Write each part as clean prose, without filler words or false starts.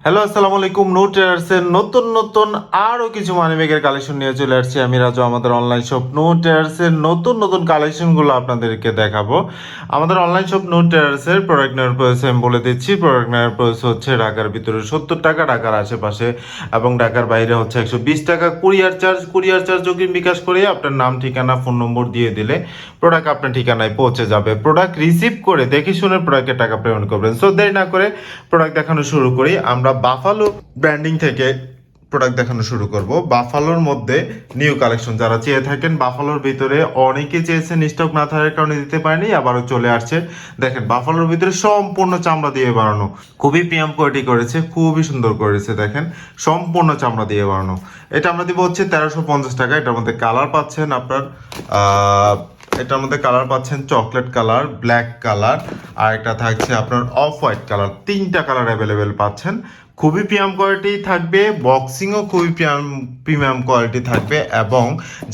Hello, আসসালামু আলাইকুম। No ট্রেডার্সের নতুন নতুন আরও কিছু মানিব্যাগের কালেকশন নিয়ে চলে আসছি আমি রাজু। আমাদের অনলাইন শপ নো ট্রেডার্সের নতুন নতুন কালেকশনগুলো আপনাদেরকে দেখাবো। আমাদের অনলাইন শপ নো ট্রেডার্সের প্রোডাক্ট নেওয়ার প্রাইস আমি বলে দিচ্ছি। প্রোডাক্ট নেওয়ার প্রাইস হচ্ছে ঢাকার ভিতরে 70 টাকা, ঢাকার আশেপাশে এবং ঢাকার বাইরে হচ্ছে 120 টাকা। কুরিয়ার চার্জ অগ্রিম বিকাশ করে আপনার নাম, ঠিকানা, ফোন নম্বর দিয়ে দিলে প্রোডাক্ট আপনার ঠিকানায় পৌঁছে যাবে। প্রোডাক্ট রিসিভ করে দেখে শুনে প্রোডাক্টের টাকা পেমেন্ট করবেন। সো দেরি না করে প্রোডাক্ট দেখানো শুরু করি। আমরা বাফালো ব্র্যান্ডিং থেকে প্রোডাক্ট দেখানো শুরু করব। বাফালোর মধ্যে নিউ কালেকশন যারা চেয়ে থাকেন, বাফালোর ভিতরে অনেকে চেয়েছেন, স্টক না থাকার কারণে দিতে পারেনি, আবারও চলে আসছে। দেখেন বাফালোর ভিতরে সম্পূর্ণ চামড়া দিয়ে বানানো, খুবই প্রিমিয়াম কোয়ালিটি করেছে, খুবই সুন্দর করেছে। দেখেন সম্পূর্ণ চামড়া দিয়ে বানানো। এটা আমরা দিব হচ্ছে 1350 টাকা। এটার মধ্যে কালার পাচ্ছেন আপনার এটার মধ্যে কালার পাচ্ছেন চকলেট কালার, ব্ল্যাক কালার, আর একটা থাকছে আপনার অফ হোয়াইট কালার। 3টা কালার অ্যাভেলেবেল পাচ্ছেন। খুবই প্রিমিয়াম কোয়ালিটি থাকবে, বক্সিংও খুবই প্রিমিয়াম কোয়ালিটি থাকবে, এবং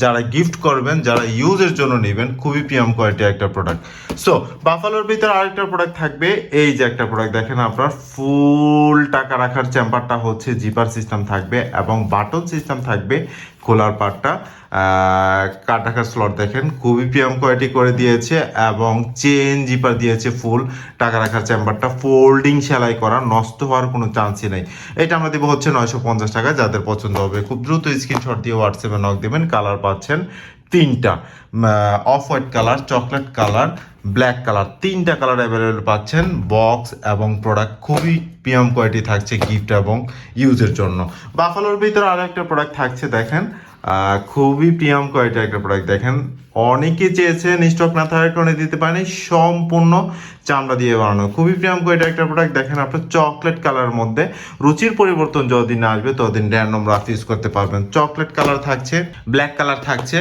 যারা গিফট করবেন, যারা ইউজের জন্য নেবেন, খুবই প্রিমিয়াম কোয়ালিটি একটা প্রোডাক্ট। সো বাফালোর ভিতরে আরেকটা প্রোডাক্ট থাকবে। এই যে একটা প্রোডাক্ট দেখেন, আপনার ফুল টাকা রাখার চেম্বারটা হচ্ছে জিপার সিস্টেম থাকবে এবং বাটন সিস্টেম থাকবে। খোলার পার্টটা কাট রাখার স্লট দেখেন, খুবই প্রিমিয়াম কোয়ালিটি করে দিয়েছে এবং চেন জিপার দিয়েছে। ফুল টাকা রাখার চেম্বারটা ফোল্ডিং সেলাই করা, নষ্ট হওয়ার কোনো চান্সই নেই। এটা আমরা দেবো হচ্ছে 950 টাকা। যাদের পছন্দ হবে খুব দ্রুত স্ক্রিনশট দিয়ে হোয়াটসঅ্যাপে নক দেবেন। কালার পাচ্ছেন 3টা, off white colour, chocolate colour, black colour. 3টা কালার অ্যাভেলেবেল পাচ্ছেন। বক্স এবং প্রোডাক্ট খুবই প্রিমিয়াম কোয়ালিটি থাকছে গিফট এবং ইউজের জন্য। বাফালোর ভিতরে আরও একটা প্রোডাক্ট থাকছে দেখেন, খুবই প্রিমিয়াম কোয়ালিটির একটা প্রোডাক্ট। দেখেন অনেকে চেয়েছেন, স্টক না থাকার কারণে দিতে পারেনি, সম্পূর্ণ চামড়া দিয়ে বানানো, খুবই প্রিমিয়াম কোয়ালিটির একটা প্রোডাক্ট। দেখেন আপনার চকলেট কালারের মধ্যে রুচির পরিবর্তন যতদিন না আসবে ততদিন র্যান্ডম রাফ ইউজ করতে পারবেন। চকলেট কালার থাকছে, ব্ল্যাক কালার থাকছে,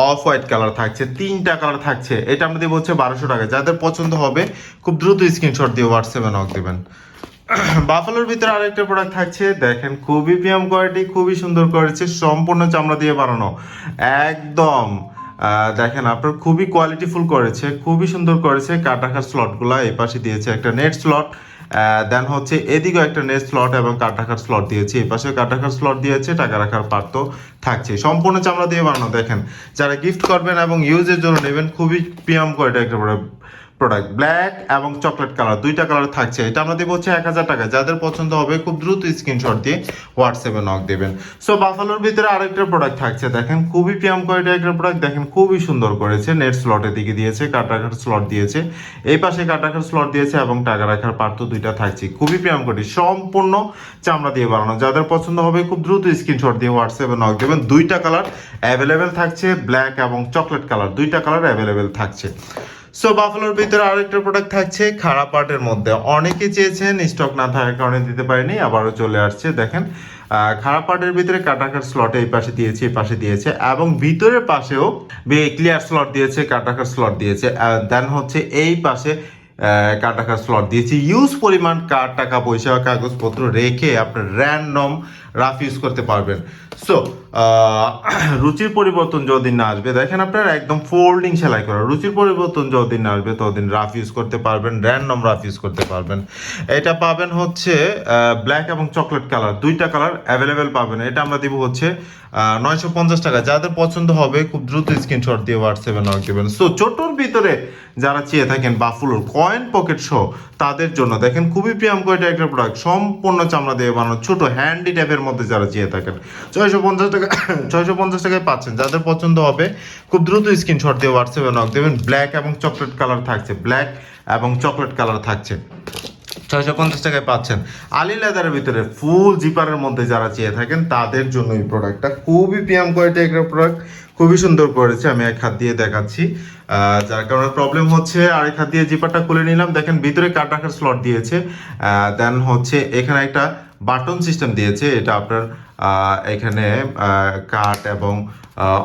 অফ হোয়াইট কালার থাকছে, 3টা কালার থাকছে। এটা আমরা দেবো হচ্ছে 1200 টাকা। যাদের পছন্দ হবে খুব দ্রুত স্ক্রিনশট দিয়ে হোয়াটসঅ্যাপে নক দেবেন। বাফালোর ভিতরে আরেকটা প্রোডাক্ট থাকছে দেখেন, খুবই প্রিমিয়াম কোয়ালিটি, খুবই সুন্দর করেছে, সম্পূর্ণ চামড়া দিয়ে বানানো একদম। দেখেন আপনার খুবই কোয়ালিটিফুল করেছে, খুবই সুন্দর করেছে। কাট রাখার স্লটগুলো এই পাশে দিয়েছে একটা নেট স্লট, দেন হচ্ছে এদিকেও একটা নেট স্লট এবং কাট রাখার স্লট দিয়েছে। এই পাশে কাট রাখার স্লট দিয়েছে, টাকা রাখার পার্ট তো থাকছে। সম্পূর্ণ চামড়া দিয়ে বানানো। দেখেন যারা গিফট করবেন এবং ইউজের জন্য নেবেন, খুবই প্রিমিয়াম কোয়ালিটি একটা প্রোডাক্ট। ব্ল্যাক এবং চকলেট কালার, 2টা কালার থাকছে। এটা আমরা দেবো হচ্ছে 1000 টাকা। যাদের পছন্দ হবে খুব দ্রুত স্ক্রিনশট দিয়ে হোয়াটসঅ্যাপে নক দেবেন। সো বাফালোর ভিতরে আরেকটা প্রোডাক্ট থাকছে দেখেন, খুবই প্রিমিয়াম কোয়ালিটি একটা প্রোডাক্ট। দেখেন খুবই সুন্দর করেছে, নেট স্লটের দিকে দিয়েছে, কাট রাখার স্লট দিয়েছে, এই পাশে কাট রাখার স্লট দিয়েছে এবং টাকা রাখার পার্ট তো 2টা থাকছে। খুবই প্রিমিয়াম কোয়ালিটি, সম্পূর্ণ চামড়া দিয়ে বানানো। যাদের পছন্দ হবে খুব দ্রুত স্ক্রিনশট দিয়ে হোয়াটসঅ্যাপে নক দেবেন। 2টা কালার অ্যাভেলেবেল থাকছে, ব্ল্যাক এবং চকলেট কালার, 2টা কালার অ্যাভেলেবেল থাকছে। সো বাফালোর ভিতরে আরেকটা প্রোডাক্ট থাকছে খারাপ পার্টের মধ্যে। অনেকে চেয়েছেন, স্টক না থাকার কারণে দিতে পারিনি, আবারও চলে আসছে। দেখেন খারাপ পার্টের ভিতরে কাটাকার স্লট এই পাশে দিয়েছে, এই পাশে দিয়েছে এবং ভিতরের পাশেও ক্লিয়ার স্লট দিয়েছে, কাটাকার স্লট দিয়েছে। দেন হচ্ছে এই পাশে কার টাকার স্লট দিয়েছি। ইউজ পরিমাণ কার টাকা পয়সা কাগজপত্র রেখে আপনার র্যান্ডম রাফ ইউজ করতে পারবেন। সো রুচির পরিবর্তন যতদিন না আসবে, দেখেন আপনার একদম ফোল্ডিং সেলাই করা, রুচির পরিবর্তন যতদিন না আসবে ততদিন রাফ ইউজ করতে পারবেন, র্যান্ডম রাফ ইউজ করতে পারবেন। এটা পাবেন হচ্ছে ব্ল্যাক এবং চকলেট কালার, 2টা কালার অ্যাভেলেবেল পাবেন। এটা আমরা দিব হচ্ছে 950 টাকা। যাদের পছন্দ হবে খুব দ্রুত স্ক্রিনশট দিয়ে হোয়াটসঅ্যাপে নক দেবেন। সো ছোটোর ভিতরে যারা চেয়ে থাকেন বাফুলোর কয়েন পকেট সহ, তাদের জন্য দেখেন খুবই প্রিমিয়াম কোয়ালিটির একটা প্রোডাক্ট, সম্পূর্ণ চামড়া দিয়ে বানানো, ছোট হ্যান্ডি টাইপের মধ্যে যারা চেয়ে থাকেন 650 টাকা, 650 টাকায় পাচ্ছেন। যাদের পছন্দ হবে খুব দ্রুত স্ক্রিনশট দিয়ে হোয়াটসঅ্যাপে নক দেবেন। ব্ল্যাক এবং চকলেট কালার থাকছে, ব্ল্যাক এবং চকলেট কালার থাকছে, 650 টাকায় পাচ্ছেন। আলি লেদারের ভিতরে ফুল জিপারের মধ্যে যারা চেয়ে থাকেন তাদের জন্য এই প্রোডাক্টটা খুবই প্রিমিয়াম কোয়ালিটি একটা প্রোডাক্ট, খুবই সুন্দর করেছে। আমি এক হাত দিয়ে দেখাচ্ছি, যার কারণে প্রবলেম হচ্ছে। আরেক হাত দিয়ে জিপারটা খুলে নিলাম। দেখেন ভিতরে কাট রাখার স্লট দিয়েছে, দেন হচ্ছে এখানে একটা বাটন সিস্টেম দিয়েছে। এটা আপনার এখানে কাঠ এবং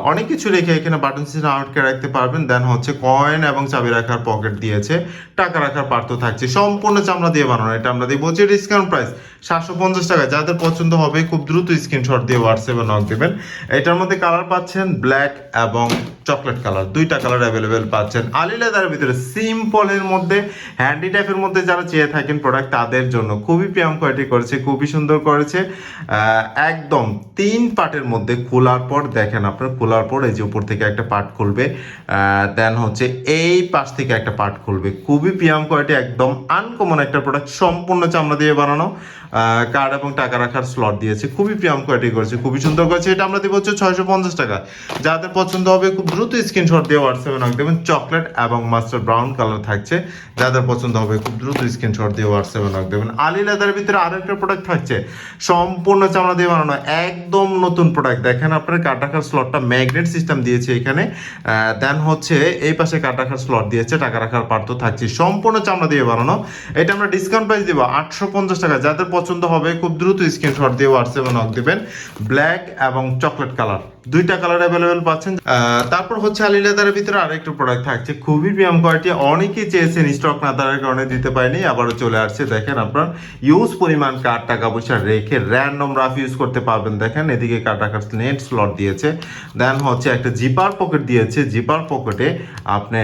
অনেক কিছু রেখে এখানে বাটন সিস্টেম আটকে রাখতে পারবেন। দেন হচ্ছে কয়েন এবং চাবি রাখার পকেট দিয়েছে, টাকা রাখার পার্ট তো থাকছে, সম্পূর্ণ চামড়া দিয়ে বানানো। এটা আমরা দিব হচ্ছে ডিসকাউন্ট প্রাইস 750 টাকা। যাদের পছন্দ হবে খুব দ্রুত স্ক্রিনশট দিয়ে হোয়াটসঅ্যাপে নক দেবেন। এটার মধ্যে কালার পাচ্ছেন ব্ল্যাক এবং চকলেট কালার, দুইটা কালার অ্যাভেলেবেল পাচ্ছেন। আলি লেদারের ভিতরে সিম্পলের মধ্যে হ্যান্ডি টাইপের মধ্যে যারা চেয়ে থাকেন প্রোডাক্ট, তাদের জন্য খুবই প্রিমিয়াম কোয়ালিটি করেছে, খুবই সুন্দর করেছে। একদম 3 পার্টের মধ্যে খোলার পর দেখেন, আপনার খোলার পর এই যে উপর থেকে একটা পার্ট খুলবে, দেন হচ্ছে এই পাশ থেকে একটা পার্ট খুলবে। খুবই প্রিমিয়াম কোয়ালিটি, একদম আনকমন একটা প্রোডাক্ট, সম্পূর্ণ চামড়া দিয়ে বানানো। কার্ড এবং টাকা রাখার স্লট দিয়েছে, খুবই প্রিমিয়াম কোয়ালিটি করেছে, খুবই সুন্দর করেছে। এটা আমরা দেবো হচ্ছে 650 টাকা। যাদের পছন্দ হবে খুব দ্রুত স্ক্রিনশট দিয়ে হোয়াটসঅ্যাপে নক দেবেন। চকলেট এবং মাস্টার ব্রাউন কালার থাকছে, যাদের পছন্দ হবে খুব দ্রুত স্ক্রিনশট দিয়ে হোয়াটসঅ্যাপে নক দেবেন। আলি লেদারের ভিতরে আরো একটা প্রোডাক্ট থাকছে, সম্পূর্ণ চামড়া দিয়ে বানানো, একদম নতুন প্রোডাক্ট। দেখেন আপনার কার্ড রাখার স্লটটা ম্যাগনেট সিস্টেম দিয়েছে এখানে, দেন হচ্ছে এই পাশে কার্ড রাখার স্লট দিয়েছে, টাকা রাখার পার্ট তো থাকছে, সম্পূর্ণ চামড়া দিয়ে বানানো। এটা আমরা ডিসকাউন্ট প্রাইস দিব 850 টাকা। যাদের পছন্দ হবে খুব দ্রুত স্ক্রিনশট দিয়ে হোয়াটসঅ্যাপে নক দিবেন। ব্ল্যাক এবং চকলেট কালার, দুইটা কালার অ্যাভেলেবেল পাচ্ছেন। তারপর হচ্ছে আলি লেদারের ভিতরে আরেকটা প্রোডাক্ট থাকছে, খুবই প্রিমিয়াম কোয়ালিটি, অনেকেই চেয়েছেন, স্টক না থাকার কারণে দিতে পারিনি, আবারও চলে আসছে। দেখেন আপনার ইউজ পরিমাণ কার্ড টাকা পয়সা রেখে র্যান্ডম রাফ ইউজ করতে পারবেন। দেখেন এদিকে কার্ড রাখার নেট স্লট দিয়েছে, দেন হচ্ছে একটা জিপার পকেট দিয়েছে, জিপার পকেটে আপনি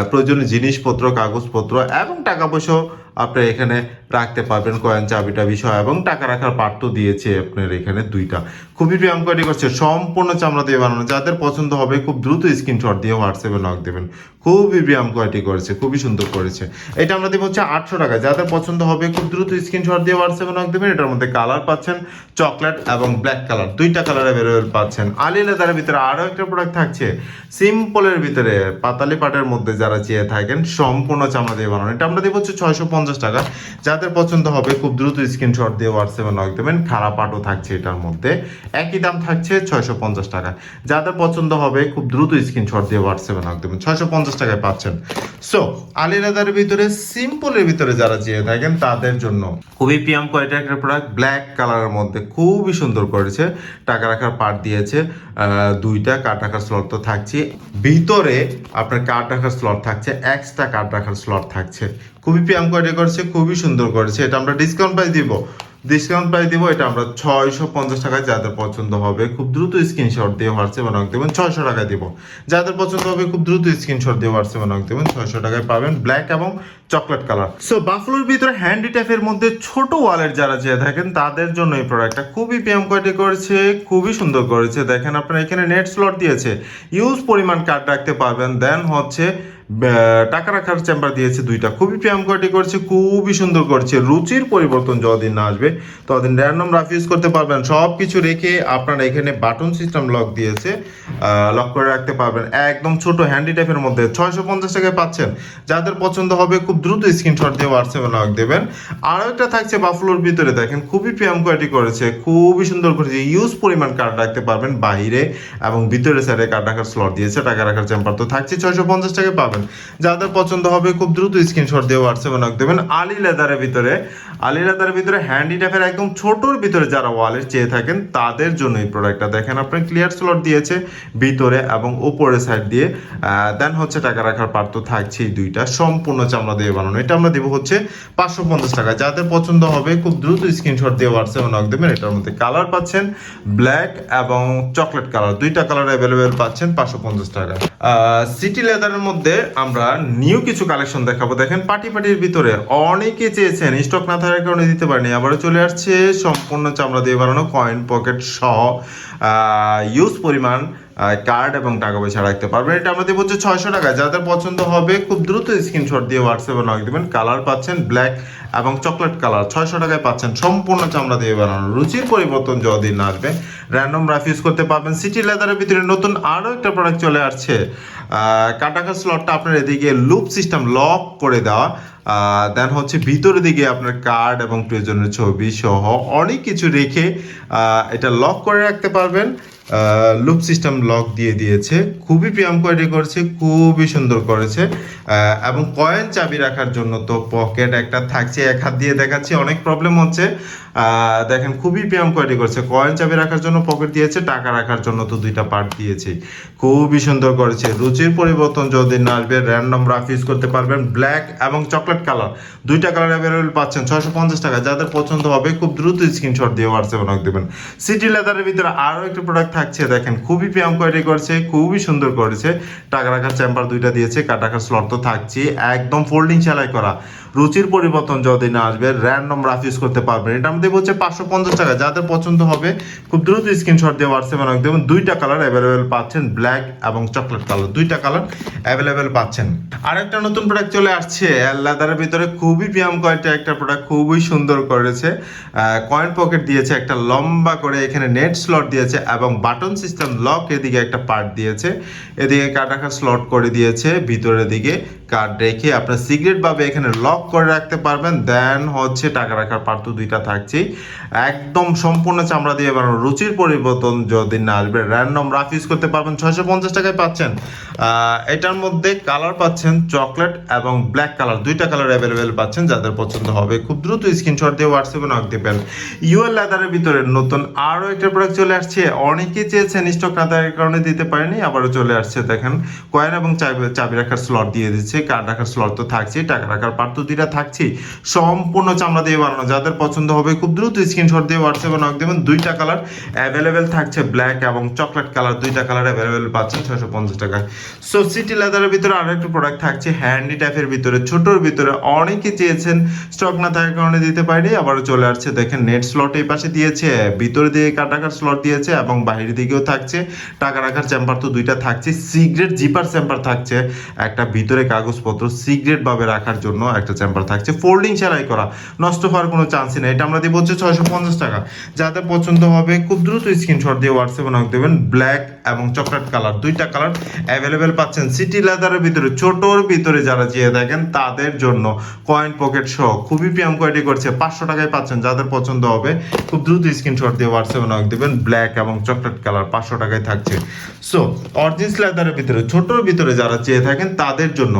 প্রয়োজনীয় জিনিসপত্র, কাগজপত্র এবং টাকা পয়সাও আপনি এখানে রাখতে পারবেন, কয়েন চাবিটা বিষয় এবং টাকা রাখার পার্ট তো দিয়েছে আপনার এখানে দুইটা। খুবই প্রিমিয়াম কোয়ালিটি করছে, সম্পূর্ণ চামড়া দিয়ে বানানো। যাদের পছন্দ হবে খুব দ্রুত স্ক্রিনশট দিয়ে হোয়াটসঅ্যাপে নক দেবেন। খুবই প্রিমিয়াম কোয়ালিটি করেছে, খুবই সুন্দর করেছে। এটা আমরা দেবো হচ্ছে 800 টাকা। যাদের পছন্দ হবে খুব দ্রুত স্ক্রিনশট দিয়ে হোয়াটসঅ্যাপে নক দেবেন। এটার মধ্যে কালার পাচ্ছেন চকলেট এবং ব্ল্যাক কালার, দুইটা কালার অ্যাভেলেবেল পাচ্ছেন। আলি লেদারের ভিতরে আরও একটা প্রোডাক্ট থাকছে সিম্পলের ভিতরে, পাতালি পাটের মধ্যে যারা চেয়ে থাকেন, সম্পূর্ণ চামড়া দিয়ে বানানো। এটা আমরা দেবো হচ্ছে 650 টাকা। যাদের পছন্দ হবে খুব দ্রুত স্ক্রিনশট দিয়ে হোয়াটসঅ্যাপে নক দেবেন। খারাপ পাটও থাকছে এটার মধ্যে, একই দাম থাকছে 650 টাকা। যাদের পছন্দ হবে খুব দ্রুত স্ক্রিনশট দিয়ে হোয়াটসঅ্যাপে নক দেবেন, 650 টাকায় পাচ্ছেন। সো আলি লেদারের ভিতরে সিম্পলের ভিতরে যারা চেয়ে থাকেন তাদের জন্য খুবই প্রিমিয়াম কোয়ালিটির একটা প্রোডাক্ট, ব্ল্যাক কালারের মধ্যে খুবই সুন্দর করেছে। টাকা রাখার পার্ট দিয়েছে, দুইটা কার্ড রাখার স্লট তো থাকছে, ভিতরে আপনার কার্ড রাখার স্লট থাকছে, এক্সট্রা কার্ড রাখার স্লট থাকছে। খুবই প্রিমিয়াম কোয়ালিটি করেছে, খুবই সুন্দর করেছে। এটা আমরা ডিসকাউন্ট প্রাইস দিব, এটা আমরা 650 টাকায়। যাদের পছন্দ হবে খুব দ্রুত স্ক্রিনশট দিয়ে হোয়াটসঅ্যাপে নক দেবেন, 600 টাকায় দিব। যাদের পছন্দ হবে খুব দ্রুত স্ক্রিনশট দিয়ে হোয়াটসঅ্যাপে নক দেবেন, 600 টাকায় পাবেন ব্ল্যাক এবং চকলেট কালার। সো বাফলোর ভিতরে হ্যান্ডি টাইপের মধ্যে ছোট ওয়ালেট যারা চেয়ে থাকেন তাদের জন্য এই প্রোডাক্টটা খুবই প্রিমিয়াম কোয়ালিটি করেছে, খুবই সুন্দর করেছে। দেখেন আপনার এখানে নেট স্লট দিয়েছে, ইউজ পরিমাণ কার্ড রাখতে পারবেন। দেন হচ্ছে টাকা রাখার চেম্বার দিয়েছে দুইটা, খুবই প্রিমিয়াম কোয়ালিটি করছে, খুবই সুন্দর করছে। রুচির পরিবর্তন যতদিন না আসবে ততদিন র্যান্ডম রাফ ইউজ করতে পারবেন। সব কিছু রেখে আপনার এখানে বাটন সিস্টেম লক দিয়েছে, লক করে রাখতে পারবেন। একদম ছোট হ্যান্ডি টাইপের মধ্যে 650 টাকায় পাচ্ছেন। যাদের পছন্দ হবে খুব দ্রুত স্ক্রিনশট দিয়ে হোয়াটসঅ্যাপে লক দেবেন। আরও একটা থাকছে বাফলোর ভিতরে, দেখেন খুবই প্রিমিয়াম কোয়ালিটি করেছে, খুবই সুন্দর করেছে। ইউজ পরিমাণ কার্ড রাখতে পারবেন, বাইরে এবং ভিতরে সাইডে কার্ড রাখার স্লট দিয়েছে, টাকা রাখার চেম্বার তো থাকছে, 650 টাকায় পাবেন। যাদের পছন্দ হবে খুব দ্রুত স্ক্রিনশট দিয়ে হোয়াটসঅ্যাপে নক দেবেন। আলি লেদারের ভিতরে হ্যান্ডি টাইপের একদম ছোটর ভিতরে যারা ওয়ালেট চেয়ে থাকেন তাদের জন্য এই প্রোডাক্টটা। দেখেন আপনার ক্লিয়ার স্লট দিয়েছে ভিতরে এবং উপরের সাইড দিয়ে, দেন হচ্ছে টাকা রাখার পার্ট তো থাকছেই দুইটা, সম্পূর্ণ চামড়া দিয়ে বানানো। এটা আমরা দেবো হচ্ছে 550 টাকা। যাদের পছন্দ হবে খুব দ্রুত স্ক্রিনশট দিয়ে হোয়াটসঅ্যাপে নক দেবেন। এটার মধ্যে কালার পাচ্ছেন ব্ল্যাক এবং চকলেট কালার, দুইটা কালার অ্যাভেলেবেল পাচ্ছেন 550 টাকা। সিটি লেদারের মধ্যে আমরা নিউ কিছু কালেকশন দেখাবো। দেখেন পার্টির ভিতরে অনেকে চেয়েছেন, স্টক না থাকার কারণে দিতে পারেনি, আবারও চলে আসছে সম্পূর্ণ চামড়া দিয়ে বানানো, কয়েন পকেট সহ ইউজ পরিমাণ কার্ড এবং টাকা পয়সা রাখতে পারবেন। এটা আমরা দেবো হচ্ছে 600 টাকা। যাদের পছন্দ হবে খুব দ্রুত স্ক্রিনশট দিয়ে হোয়াটসঅ্যাপে নক দেবেন। কালার পাচ্ছেন ব্ল্যাক এবং চকলেট কালার, 600 টাকায় পাচ্ছেন, সম্পূর্ণ চামড়া দিয়ে বানানো। রুচির পরিবর্তন যতদিন না আসবে র্যান্ডম রাফ ইউজ করতে পারবেন। সিটি লেদারের ভিতরে নতুন আরও একটা প্রোডাক্ট চলে আসছে, কাটাকার স্লটটা আপনার এদিকে লুপ সিস্টেম লক করে দেওয়া, দেন হচ্ছে ভিতরের দিকে আপনার কার্ড এবং প্রয়োজনীয় ছবি সহ অনেক কিছু রেখে এটা লক করে রাখতে পারবেন। লুপ সিস্টেম লক দিয়ে দিয়েছে, খুবই প্রিমিয়াম কোয়ালিটি করেছে, খুবই সুন্দর করেছে। এবং কয়েন চাবি রাখার জন্য তো পকেট একটা থাকছে, এক হাত দিয়ে দেখাচ্ছি, অনেক প্রবলেম হচ্ছে। দেখেন খুবই প্রিমিয়াম কোয়ালিটি করেছে, কয়েন চাবি রাখার জন্য পকেট দিয়েছে, টাকা রাখার জন্য তো দুইটা পার্ট দিয়েছে, খুবই সুন্দর করেছে। রুচির পরিবর্তন যদি না আসবে, র্যান্ডম রাফ ইউজ করতে পারবেন। ব্ল্যাক এবং চকলেট কালার দুইটা কালার অ্যাভেলেবেল পাচ্ছেন 650 টাকা। যাদের পছন্দ হবে খুব দ্রুত স্ক্রিনশট দিয়ে হোয়াটসঅ্যাপে নক দেবেন। সিটি লেদারের ভিতরে আরও একটা প্রোডাক্ট থাকছে, দেখেন খুবই প্রিমিয়াম কোয়ালিটি করেছে, খুবই সুন্দর করেছে। টাকা রাখার চেম্বার দুইটা দিয়েছে, কাটা রাখার স্লট তো থাকছে, একদম ফোল্ডিং সেলাই করা। রুচির পরিবর্তন যদি না আসবে, র্যান্ডম রাফ ইউজ করতে পারবেন। এটা আমাদের হচ্ছে 550 টাকা। যাদের পছন্দ হবে খুব দ্রুত স্ক্রিনশট দিয়ে হোয়াটসঅ্যাপে নক দেবেন। দুইটা কালার অ্যাভেলেবেল পাচ্ছেন, ব্ল্যাক এবং চকলেট কালার, দুইটা কালার অ্যাভেলেবেল পাচ্ছেন। আরেকটা নতুন প্রোডাক্ট চলে আসছে লেদারের ভিতরে, খুবই প্রিমিয়াম কোয়ালিটির একটা প্রোডাক্ট, খুবই সুন্দর করেছে। কয়েন পকেট দিয়েছে একটা লম্বা করে, এখানে নেট স্লট দিয়েছে এবং বাটন সিস্টেম লক, এদিকে একটা পার্ট দিয়েছে, এদিকে কার্ড রাখার স্লট করে দিয়েছে, ভিতরের দিকে কার্ড রেখে আপনার সিগারেট ভাবে এখানে লক করে রাখতে পারবেন। দেন হচ্ছে টাকা রাখার পার্ট তো দুইটা থাকছেই, একদম সম্পূর্ণ চামড়া দিয়ে বানানো। রুচির পরিবর্তন যদি না আসবে, র্যান্ডম রাফ ইউজ করতে পারবেন। 650 টাকায় পাচ্ছেন। এটার মধ্যে কালার পাচ্ছেন চকলেট এবং ব্ল্যাক কালার, দুইটা কালার অ্যাভেলেবেল পাচ্ছেন। যাদের পছন্দ হবে খুব দ্রুত স্ক্রিনশট দিয়ে হোয়াটসঅ্যাপে নক দেবেন। ইউএল লেদারের ভিতরে নতুন আরও একটা প্রোডাক্ট চলে আসছে, অনেকে চেয়েছেন, স্টক না থাকার কারণে দিতে পারেনি, আবারও চলে আসছে। দেখেন কয়েন এবং চাবি রাখার স্লট দিয়ে দিচ্ছে, কার্ড রাখার স্লট তো থাকছে, টাকা রাখার পার্ট তো দুইটা থাকছে, সম্পূর্ণ চামড়া দিয়ে বানানো। যাদের পছন্দ হবে খুব দ্রুত স্ক্রিনশট দিয়ে হোয়াটসঅ্যাপে নক দেবেন। দুইটা কালার অ্যাভেলেবেল থাকছে, ব্ল্যাক এবং চকলেট কালার, দুইটা কালার অ্যাভেলেবেল পাচ্ছেন 650 টাকায়। সো সিটি লেদারের ভিতরে আরো একটা প্রোডাক্ট থাকছে হ্যান্ডি টাইপের ভিতরে, ছোটোর ভিতরে, অনেকে চেয়েছেন, স্টক না থাকার কারণে দিতে পারিনি, আবারও চলে আসছে। দেখেন নেট স্লট এই পাশে দিয়েছে, ভিতরে দিয়ে কাটা রাখার স্লট দিয়েছে এবং বাইরের দিকেও থাকছে, টাকা রাখার চেম্বার তো দুইটা থাকছে, সিগারেট জিপার চেম্বার থাকছে একটা, ভিতরে কাগজপত্র সিগারেট ভাবে রাখার জন্য একটা চেম্বার থাকছে, ফোল্ডিং সেলাই করা, নষ্ট হওয়ার কোনো চান্সই নেই। এটা আমরা দিব হচ্ছে 650 টাকা। যাদের পছন্দ হবে খুব দ্রুত স্ক্রিনশট দিয়ে হোয়াটসঅ্যাপে নক দেবেন। ব্ল্যাক এবং চকলেট কালার, দুইটা কালার অ্যাভেলেবেল পাচ্ছেন। সিটি লেদারের ভিতরে, ছোটোর ভিতরে যারা চেয়ে থাকেন তাদের জন্য কয়েন পকেট সহ খুবই প্রিমিয়াম কোয়ালিটি করছে, 500 টাকায় পাচ্ছেন। যাদের পছন্দ হবে খুব দ্রুত স্ক্রিনশট দিয়ে হোয়াটসঅ্যাপে নক দেবেন। ব্ল্যাক এবং চকলেট কালার 500 টাকায় থাকছে। সো অরিজিনাল লেদারের ভিতরে, ছোটোর ভিতরে যারা চেয়ে থাকেন তাদের জন্য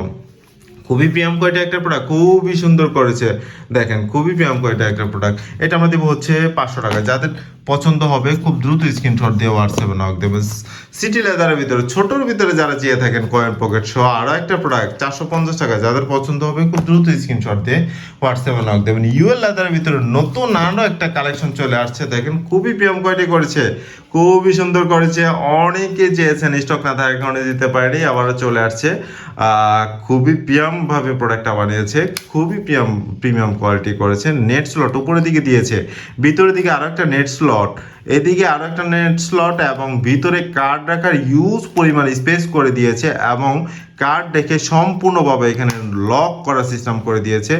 খুবই প্রিমিয়াম কোয়ালিটি একটা প্রোডাক্ট, খুবই সুন্দর করেছে। দেখেন খুবই প্রিমিয়াম কোয়ালিটি একটা প্রোডাক্ট। এটা আমরা দেবো হচ্ছে 500 টাকা। যাদের পছন্দ হবে খুব দ্রুত স্ক্রিনশট দিয়ে হোয়াটসঅ্যাপে নক দেবেন। সিটি লেদারের ভিতরে, ছোটোর ভিতরে যারা চেয়ে থাকেন কয়েন পকেট সহ আরও একটা প্রোডাক্ট 450 টাকা। যাদের পছন্দ হবে খুব দ্রুত স্ক্রিনশট দিয়ে হোয়াটসঅ্যাপে নক দেবেন। ইউএল লেদারের ভিতরে নতুন আরও একটা কালেকশন চলে আসছে, দেখেন খুবই প্রিমিয়াম কোয়ালিটি করেছে, খুবই সুন্দর করেছে। অনেকে চেয়েছেন, স্টক না থাকার কারণে দিতে পারেনি, আবারও চলে আসছে। খুবই প্রিমিয়াম ভাবে প্রোডাক্টটা বানিয়েছে, খুবই প্রিমিয়াম কোয়ালিটি করেছে। নেট স্লট উপরের দিকে দিয়েছে, ভিতরের দিকে আরো একটা নেট স্লট, এদিকে আরো একটা নেট স্লট এবং ভিতরে কার্ড রাখার ইউজ পরিমাণ স্পেস করে দিয়েছে এবং কার্ড রেখে সম্পূর্ণভাবে এখানে লক করার সিস্টেম করে দিয়েছে।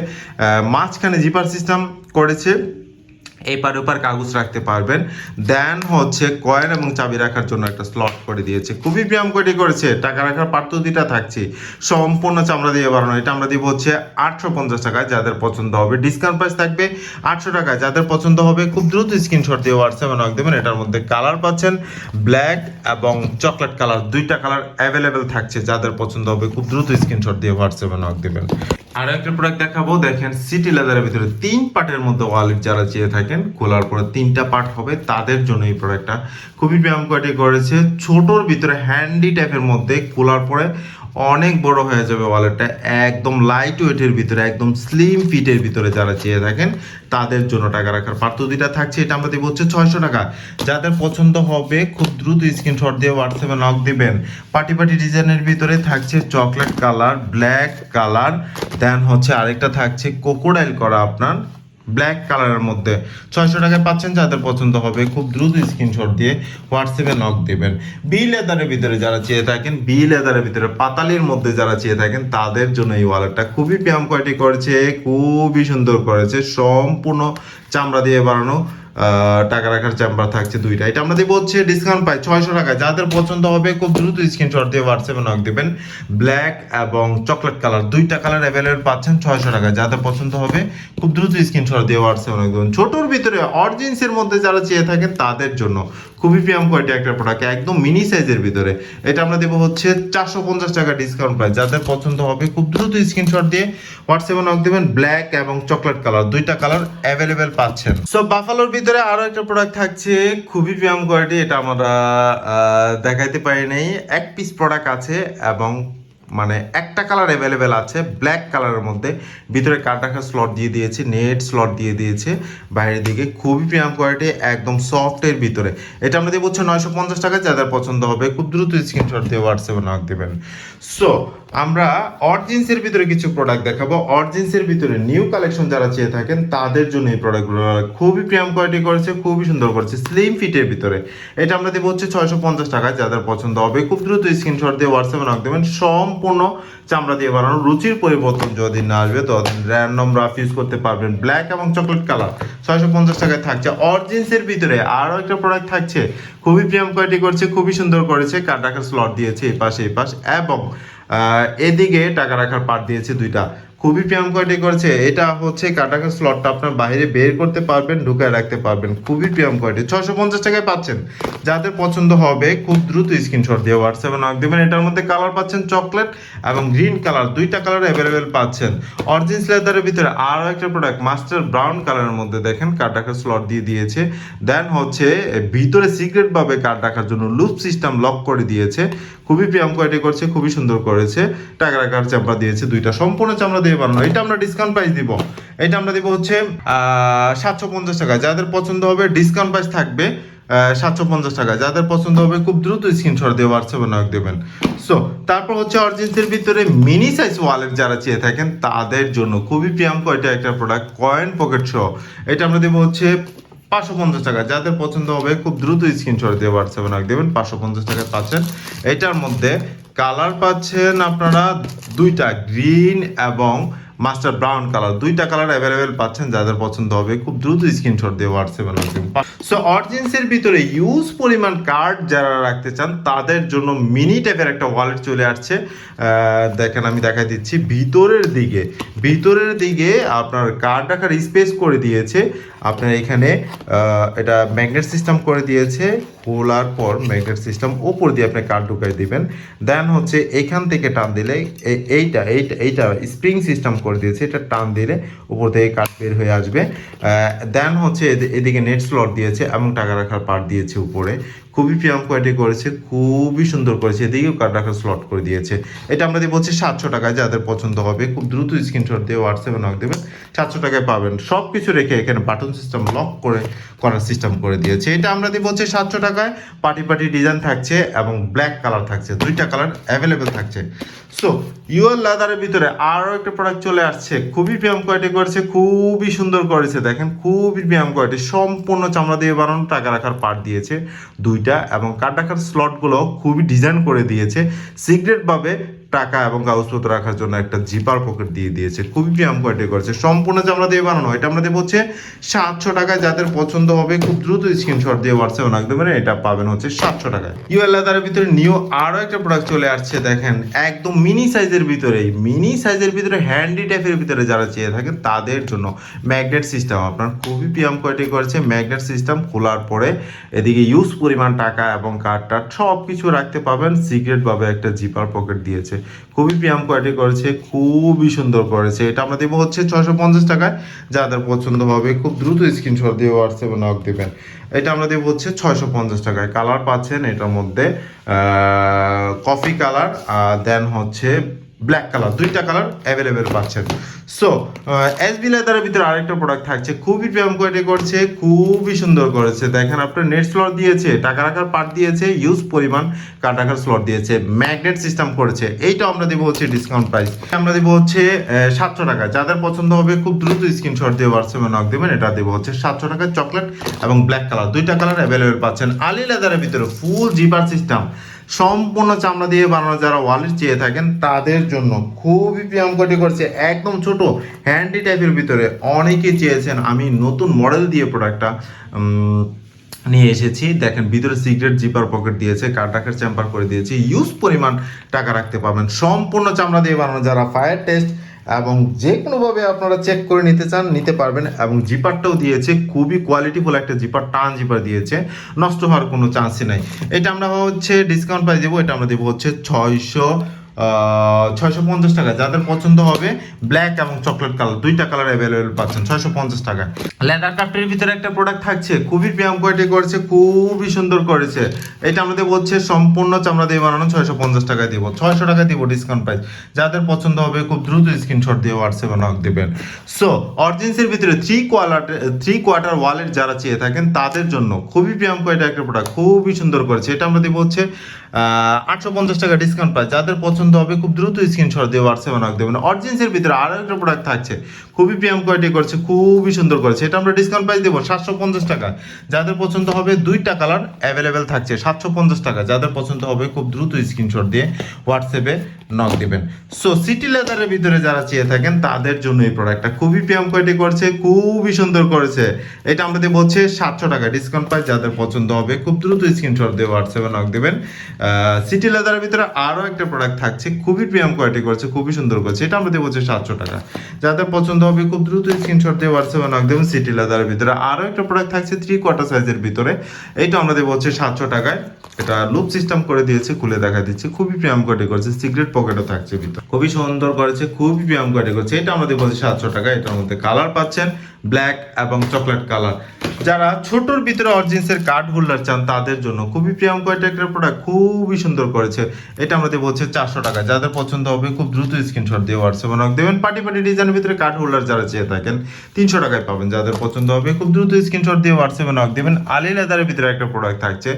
মাঝখানে জিপার সিস্টেম করেছে, এপার ওপার কাগজ রাখতে পারবেন। দেন হচ্ছে কয়েন এবং চাবি রাখার জন্য একটা স্লট করে দিয়েছে, খুবই প্রিমিয়াম কোয়ালিটি করেছে। টাকা রাখার পার্থদিটা থাকছে, সম্পূর্ণ চামড়া দিয়ে বানানো। এটা আমরা দিব হচ্ছে 850 টাকায়। যাদের পছন্দ হবে ডিসকাউন্ট প্রাইস থাকবে 800 টাকায়। যাদের পছন্দ হবে খুব দ্রুত স্ক্রিনশট দিয়ে হোয়াটসঅ্যাপে নক দেবেন। এটার মধ্যে কালার পাচ্ছেন ব্ল্যাক এবং চকলেট কালার, দুইটা কালার অ্যাভেলেবেল থাকছে। যাদের পছন্দ হবে খুব দ্রুত স্ক্রিনশট দিয়ে হোয়াটসঅ্যাপে নক দেবেন। আর একটা প্রোডাক্ট দেখাবো, দেখেন সিটি লেদারের ভিতরে 3 পার্টের মধ্যে ওয়ালেট যারা চেয়ে থাকেন, খোলার পরে 3টা পার্ট হবে, তাদের জন্য এই প্রোডাক্টটা খুবই প্রিমিয়াম কোয়ালিটি করেছে। ছোটোর ভিতরে হ্যান্ডি টাইপের মধ্যে, খোলার পরে অনেক বড় হয়ে যাবে ওয়ালেটটা, একদম লাইট ওয়েটের ভিতরে, একদম স্লিম ফিটের ভিতরে যারা চেয়ে থাকেন তাদের জন্য টাকা রাখার পার্থদিটা থাকছে। এটা আমরা দেবো হচ্ছে 600 টাকা। যাদের পছন্দ হবে খুব দ্রুত স্ক্রিনশট দিয়ে হোয়াটসঅ্যাপে নক দিবেন। পার্টি ডিজাইনের ভিতরে থাকছে চকলেট কালার, ব্ল্যাক কালার, দেন হচ্ছে আরেকটা থাকছে কোকোডাইল করা আপনার ব্ল্যাক কালারের মধ্যে। 600 টাকায় পাচ্ছেন। যাদের পছন্দ হবে খুব দ্রুত স্ক্রিনশট দিয়ে হোয়াটসঅ্যাপে নক দেবেন। বি লেদারের ভিতরে যারা চেয়ে থাকেন, বি লেদারের ভিতরে পাতালির মধ্যে যারা চেয়ে থাকেন তাদের জন্য এই ওয়ালেটটা খুবই প্রিমিয়াম কোয়ালিটি করেছে, খুবই সুন্দর করেছে, সম্পূর্ণ চামড়া দিয়ে বানানো। টাকা রাখার চেম্বার থাকছে দুইটা। এটা আমরা দিব হচ্ছে ডিসকাউন্ট পাই 600 টাকায়। যাদের পছন্দ হবে খুব দ্রুত স্ক্রিনশট দিয়ে হোয়াটসঅ্যাপে নক দিবেন। ব্ল্যাক এবং চকলেট কালার, দুইটা কালার অ্যাভেলেবল পাচ্ছেন 600 টাকায়। যাদের পছন্দ হবে খুব দ্রুত স্ক্রিনশট দিয়ে হোয়াটসঅ্যাপে নক দিবেন। ছোটোর ভিতরে অরিজিনসের মধ্যে যারা চেয়ে থাকেন তাদের জন্য খুবই প্রিমিয়াম কোয়ালিটি একটা প্রোডাক্ট, একদম মিনি সাইজের ভিতরে। এটা আমরা দেবো হচ্ছে 450 টাকা ডিসকাউন্ট প্রাইস। যাদের পছন্দ হবে খুব দ্রুত স্ক্রিনশট দিয়ে হোয়াটসঅ্যাপে নক দেবেন। ব্ল্যাক এবং চকলেট কালার, দুইটা কালার অ্যাভেলেবেল পাচ্ছেন। সো বাফালোর ভিতরে আরো একটা প্রোডাক্ট থাকছে খুবই প্রিমিয়াম কোয়ালিটি, এটা আমরা দেখাইতে পারি নাই। এক পিস প্রোডাক্ট আছে এবং মানে একটা কালার অ্যাভেলেবেল আছে ব্ল্যাক কালারের মধ্যে, ভিতরে কার্ড রাখার স্লট দিয়ে দিয়েছে, নেট স্লট দিয়ে দিয়েছে বাইরের দিকে, খুবই প্রিমিয়াম কোয়ালিটি, একদম সফটের ভিতরে। এটা আমরা দিয়ে বলছি 950 টাকা। যাদের পছন্দ হবে খুব দ্রুত স্ক্রিনশট দিয়ে হোয়াটসঅ্যাপে নক দেবেন। সো আমরা অরজিন্সের ভিতরে কিছু প্রোডাক্ট দেখাবো। অরজিন্সের ভিতরে নিউ কালেকশন যারা চেয়ে থাকেন তাদের জন্য এই প্রোডাক্টগুলো খুবই প্রিমিয়াম কোয়ালিটি করেছে, খুবই সুন্দর করেছে, স্লিম ফিটের ভিতরে। এটা আমরা দেবো হচ্ছে 650 টাকা। যাদের পছন্দ হবে খুব দ্রুত স্ক্রিনশট দিয়ে হোয়াটসঅ্যাপে নক দেবেন। সম্পূর্ণ চামড়া দিয়ে বানানো, রুচির পরিবর্তন যতদিন না আসবে ততদিন র্যান্ডম রাফ ইউজ করতে পারবেন। ব্ল্যাক এবং চকলেট কালার 650 টাকায় থাকছে। অরজিন্সের ভিতরে আরও একটা প্রোডাক্ট থাকছে খুবই প্রিমিয়াম কোয়ালিটি করেছে, খুবই সুন্দর করেছে, কার্ড রাখার স্লট দিয়েছে এই পাশে এই পাশ, এবং এদিকে টাকা রাখার পার্ট দিয়েছে দুইটা, খুবই প্রিমিয়াম কোয়ালিটি করেছে। এটা হচ্ছে কার্ড রাখার স্লটটা আপনার বাইরে বের করতে পারবেন, ঢুকায় রাখতে পারবেন, খুবই প্রিমিয়াম কোয়ালিটি। 650 টাকায় পাচ্ছেন। যাদের পছন্দ হবে খুব দ্রুত স্ক্রিনশট দিয়ে হোয়াটসঅ্যাপে নক দেবেন। এটার মধ্যে কালার পাচ্ছেন চকলেট এবং গ্রিন কালার, দুইটা কালার অ্যাভেলেবেল পাচ্ছেন। অরিজিন্স লেদারের ভিতরে আরও একটা প্রোডাক্ট মাস্টার ব্রাউন কালারের মধ্যে দেখেন কার্ড রাখার স্লট দিয়ে দিয়েছে। দেন হচ্ছে ভিতরে সিক্রেট ভাবে কার্ড রাখার জন্য লুপ সিস্টেম লক করে দিয়েছে, খুবই প্রিমিয়াম কোয়ালিটি করছে, খুবই সুন্দর করেছে। টাকা রাখার চামড়া দিয়েছে দুইটা, সম্পূর্ণ চামড়া দিয়ে বানানো। এটা আমরা ডিসকাউন্ট প্রাইস দিব, এটা আমরা দিব হচ্ছে 750 টাকা। যাদের পছন্দ হবে ডিসকাউন্ট প্রাইস থাকবে 750 টাকা। যাদের পছন্দ হবে খুব দ্রুত স্ক্রিনশট দিয়ে হোয়াটসঅ্যাপে নক দেবেন। সো তারপর হচ্ছে অরিজিন্সের ভিতরে মিনি সাইজ ওয়ালেট যারা চেয়ে থাকেন তাদের জন্য খুবই প্রিমিয়াম কোয়ালিটি একটা প্রোডাক্ট, কয়েন পকেট সহ। এটা আমরা দেবো হচ্ছে 550 টাকা। যাদের পছন্দ হবে খুব দ্রুত স্ক্রিনশট দিয়ে হোয়াটসঅ্যাপে নক দেবেন। 550 টাকায় পাচ্ছেন। এটার মধ্যে কালার পাচ্ছেন আপনারা দুইটা, গ্রিন এবং মাস্টার ব্রাউন কালার, দুইটা কালার অ্যাভেলেবেল পাচ্ছেন। যাদের পছন্দ হবে খুব দ্রুত স্ক্রিনশট দিয়ে হোয়াটসঅ্যাপে নক দেবেন। সো অরিজিন্সের ভিতরে ইউজ পরিমাণ কার্ড যারা রাখতে চান তাদের জন্য মিনি টাইপের একটা ওয়ালেট চলে আসছে। দেখেন আমি দেখাই দিচ্ছি, ভিতরের দিকে আপনার কার্ড রাখার স্পেস করে দিয়েছে। আপনার এখানে এটা ম্যাগনেট সিস্টেম করে দিয়েছে, খোলার পর ম্যাগনেট সিস্টেম উপর দিয়ে আপনি কার্ড ঢুকাই দিবেন। দেন হচ্ছে এখান থেকে টান দিলে এইটা স্প্রিং সিস্টেম করে দিয়েছে, এটা টান দিলে উপর থেকে কার্ড বের হয়ে আসবে। দেন হচ্ছে এদিকে নেট স্লট দিয়েছে এবং টাকা রাখার পার্ট দিয়েছে উপরে, খুবই প্রিমিয়াম কোয়ালিটি করেছে, খুবই সুন্দর করেছে। এদিকেও কার্ড রাখার স্লট করে দিয়েছে। এটা আমরা দিব হচ্ছে 700 টাকায়। যাদের পছন্দ হবে খুব দ্রুত স্ক্রিনশট দিয়ে হোয়াটসঅ্যাপে নক দেবেন, 700 টাকায় পাবেন। সব কিছু রেখে এখানে বাটন সিস্টেম লক করার সিস্টেম করে দিয়েছে। এটা আমরা দিব হচ্ছে 700 টাকায়। পার্টি ডিজাইন থাকছে এবং ব্ল্যাক কালার থাকছে, দুইটা কালার অ্যাভেলেবেল থাকছে। সো ইউর লেদারের ভিতরে আরও একটা প্রোডাক্ট চলে আসছে, খুবই প্রিমিয়াম কোয়ালিটি করেছে, খুবই সুন্দর করেছে। দেখেন খুবই প্রিমিয়াম কোয়ালিটি, সম্পূর্ণ চামড়া দিয়ে বানানো, টাকা রাখার পার্ট দিয়েছে দুইটা এবং কার্ড রাখার স্লটগুলো খুবই ডিজাইন করে দিয়েছে। সিক্রেটভাবে টাকা এবং কাগজপত্র রাখার জন্য একটা জিপার পকেট দিয়ে দিয়েছে, খুবই প্রিমিয়াম কোয়ালিটি করেছে, সম্পূর্ণ চামড়া দিয়ে বানানো। এটা আমরা দেবো হচ্ছে 700 টাকায়। যাদের পছন্দ হবে খুব দ্রুত স্ক্রিনশট দিয়ে হোয়াটসঅ্যাপে রাখতে পারেন। এটা পাবেন হচ্ছে 700 টাকায়। ইউএল লেদারের ভিতরে নিউ আরও একটা প্রোডাক্ট চলে আসছে, দেখেন একদম মিনি সাইজের ভিতরে হ্যান্ডি টাইপের ভিতরে যারা চেয়ে থাকেন তাদের জন্য ম্যাগনেট সিস্টেম আপনার খুবই প্রিমিয়াম কোয়ালিটি করেছে। ম্যাগনেট সিস্টেম খোলার পরে এদিকে ইউজ পরিমাণ টাকা এবং কার্ডটা সব কিছু রাখতে পাবেন। সিক্রেটভাবে একটা জিপার পকেট দিয়েছে, খুবই প্রিমিয়াম কোয়ালিটি করেছে, খুবই সুন্দর করেছে। এটা আমরা দেবো হচ্ছে 650 টাকায়। যাদের পছন্দ হবে খুব দ্রুত স্ক্রিনশট দিয়ে হোয়াটসঅ্যাপে নক দেবেন। এটা আমরা দেবো হচ্ছে 650 টাকায়। কালার পাচ্ছেন এটার মধ্যে কফি কালার, দেন হচ্ছে ব্ল্যাক কালার, দুইটা কালার অ্যাভেলেবেল পাচ্ছেন। সো এসবি লেদারের ভিতরে আরেকটা প্রোডাক্ট থাকছে, খুবই প্রিমিয়াম কোয়ালিটি করছে, খুবই সুন্দর করেছে। দেখেন আপনার নেট স্লট দিয়েছে, টাকা রাখার পার্ট দিয়েছে, ইউজ পরিমাণ কার্ড রাখার স্লট দিয়েছে, ম্যাগনেট সিস্টেম করেছে। এইটা আমরা দেবো হচ্ছে ডিসকাউন্ট প্রাইস, আমরা দেবো হচ্ছে 700 টাকা। যাদের পছন্দ হবে খুব দ্রুত স্ক্রিনশট দিয়ে হোয়াটসঅ্যাপে নক দেবেন। এটা দেবো হচ্ছে 700 টাকায়। চকলেট এবং ব্ল্যাক কালার, দুইটা কালার অ্যাভেলেবেল পাচ্ছেন। আলি লেদারের ভিতরে ফুল জিপার সিস্টেম, সম্পূর্ণ চামড়া দিয়ে বানানো, যারা ওয়ালেট চেয়ে থাকেন তাদের জন্য খুবই প্রিমিয়াম কোয়ালিটি করেছে, একদম ছোট হ্যান্ডি টাইপের ভিতরে। অনেকে চেয়েছেন, আমি নতুন মডেল দিয়ে প্রোডাক্টটা নিয়ে এসেছি। দেখেন ভিতরে সিক্রেট জিপার পকেট দিয়েছে, কার্ড রাখার চেম্বার করে দিয়েছে, ইউজ পরিমাণ টাকা রাখতে পারবেন। সম্পূর্ণ চামড়া দিয়ে বানানো, যারা ফায়ার টেস্ট এবং যে কোনোভাবে আপনারা চেক করে নিতে চান নিতে পারবেন। এবং জিপারটাও দিয়েছে, খুবই কোয়ালিটিফুল একটা জিপার, টান জিপার দিয়েছে, নষ্ট হওয়ার কোনো চান্সই নাই। এটা আমরা হচ্ছে ডিসকাউন্ট প্রাইস দেবো, এটা আমরা দেবো হচ্ছে 650 টাকা। যাদের পছন্দ হবে ব্ল্যাক এবং চকলেট কালার, দুইটা কালার অ্যাভেলেবেল পাচ্ছেন 650 টাকা। লেদার কাপটির ভিতরে একটা প্রোডাক্ট থাকছে, খুবই প্রিমিয়াম কোয়ালিটি করেছে, খুবই সুন্দর করেছে। এটা আমরা দেবো হচ্ছে সম্পূর্ণ চামড়া দিয়ে বানানো, 650 টাকায় দিব, 600 টাকা দিব ডিসকাউন্ট প্রাইস। যাদের পছন্দ হবে খুব দ্রুত স্ক্রিনশট দিয়ে হোয়াটসঅ্যাপে নক দেবেন। সো অরিজিন্সের ভিতরে থ্রি কোয়ার্টার ওয়ালেট যারা চেয়ে থাকেন তাদের জন্য খুবই প্রিমিয়াম কোয়ালিটি একটা প্রোডাক্ট, খুবই সুন্দর করেছে। এটা আমরা দেবো হচ্ছে 850 টাকা ডিসকাউন্ট প্রাইস। যাদের পছন্দ হবে খুব দ্রুত স্ক্রিনশট দিয়ে হোয়াটসঅ্যাপে নক দেবেন। অরিজিন্সের ভিতরে আরও একটা প্রোডাক্ট থাকছে, খুবই প্রিমিয়াম কোয়ালিটি করেছে, খুবই সুন্দর করেছে। এটা আমরা ডিসকাউন্ট প্রাইস দেবো 750 টাকা। যাদের পছন্দ হবে দুইটা কালার অ্যাভেলেবেল থাকছে 750 টাকা। যাদের পছন্দ হবে খুব দ্রুত স্ক্রিনশট দিয়ে হোয়াটসঅ্যাপে নক দেবেন। সো সিটি লেদারের ভিতরে যারা চেয়ে থাকেন তাদের জন্য এই প্রোডাক্টটা খুবই প্রিমিয়াম কোয়ালিটি করেছে, খুবই সুন্দর করেছে। এটা আমরা দেবো হচ্ছে 700 টাকা ডিসকাউন্ট প্রাইস। যাদের পছন্দ হবে খুব দ্রুত স্ক্রিনশট দিয়ে হোয়াটসঅ্যাপে নক দেবেন। সিটি লেদারের ভিতরে আরও একটা প্রোডাক্ট থাকছে, খুবই প্রিমিয়াম কোয়ালিটি করেছে, খুবই সুন্দর করেছে। এটা আমরা দেবো হচ্ছে 700 টাকা। যাদের পছন্দ হবে খুব দ্রুত স্ক্রিনশট দিয়ে হোয়াটসঅ্যাপে নক দেবেন। সিটি লেদারের ভিতরে আরও একটা প্রোডাক্ট থাকছে 3/4 সাইজের ভিতরে, এইটা আমরা দেবো হচ্ছে 700 টাকায়। এটা লুপ সিস্টেম করে দিয়েছে, খুলে দেখা দিচ্ছে, খুবই প্রিমিয়াম কোয়ালিটি করেছে, সিক্রেট পকেটও থাকছে ভিতরে, খুবই সুন্দর করেছে, খুবই প্রিমিয়াম কোয়ালিটি করেছে। এটা আমরা দেবো হচ্ছে 700 টাকা। এটার মধ্যে কালার পাচ্ছেন ব্ল্যাক এবং চকলেট কালার। যারা ছোটর ভিতরে অরিজিন্সের কার্ড হোল্ডার চান তাদের জন্য খুবই প্রিমিয়াম কোয়ালিটি একটা প্রোডাক্ট, খুবই সুন্দর করেছে। এটা আমরা দেবো হচ্ছে 400 টাকা। যাদের পছন্দ হবে খুব দ্রুত স্ক্রিনশট দিয়ে হোয়াটসঅ্যাপে নক দেবেন। পার্টি ডিজাইনের ভিতরে কার্ড হোল্ডার যারা চেয়ে থাকেন 300 টাকায় পাবেন। যাদের পছন্দ হবে খুব দ্রুত স্ক্রিনশট দিয়ে হোয়াটসঅ্যাপে নক দেবেন। আলি লেদারের ভিতরে একটা প্রোডাক্ট থাকছে,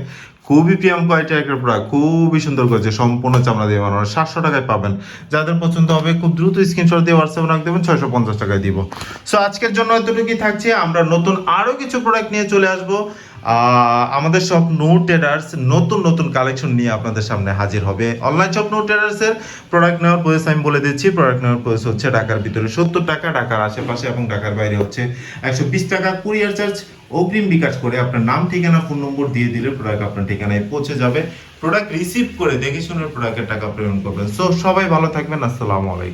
খুবই প্রিমিয়াম কোয়ালিটির একটা প্রোডাক্ট, খুবই সুন্দর করেছে, সম্পূর্ণ চামড়া দিয়ে বানানো, 700 টাকায় পাবেন। যাদের পছন্দ হবে খুব দ্রুত স্ক্রিনশট দিয়ে হোয়াটসঅ্যাপে নক দেবেন, 650 টাকায় দিব। সো আজকের জন্য এতটুকুই থাকছে। আমরা নতুন আরও কিছু প্রোডাক্ট নিয়ে চলে আসবো। আমাদের সব নো ট্রেডার্স নতুন নতুন কালেকশন নিয়ে আপনাদের সামনে হাজির হবে। অনলাইন শপ নো ট্রেডার্সের প্রোডাক্ট নেওয়ার প্রসেস আমি বলে দিচ্ছি। প্রোডাক্ট নেওয়ার প্রসেস হচ্ছে ঢাকার ভিতরে 70 টাকা, ঢাকার আশেপাশে এবং ঢাকার বাইরে হচ্ছে 120 টাকা। কুরিয়ার চার্জ অগ্রিম বিকাশ করে আপনার নাম, ঠিকানা, ফোন নম্বর দিয়ে দিলে প্রোডাক্ট আপনার ঠিকানায় পৌঁছে যাবে। প্রোডাক্ট রিসিভ করে দেখে শুনে প্রোডাক্টের টাকা পেমেন্ট করবেন। সো সবাই ভালো থাকবেন, আসসালামু আলাইকুম।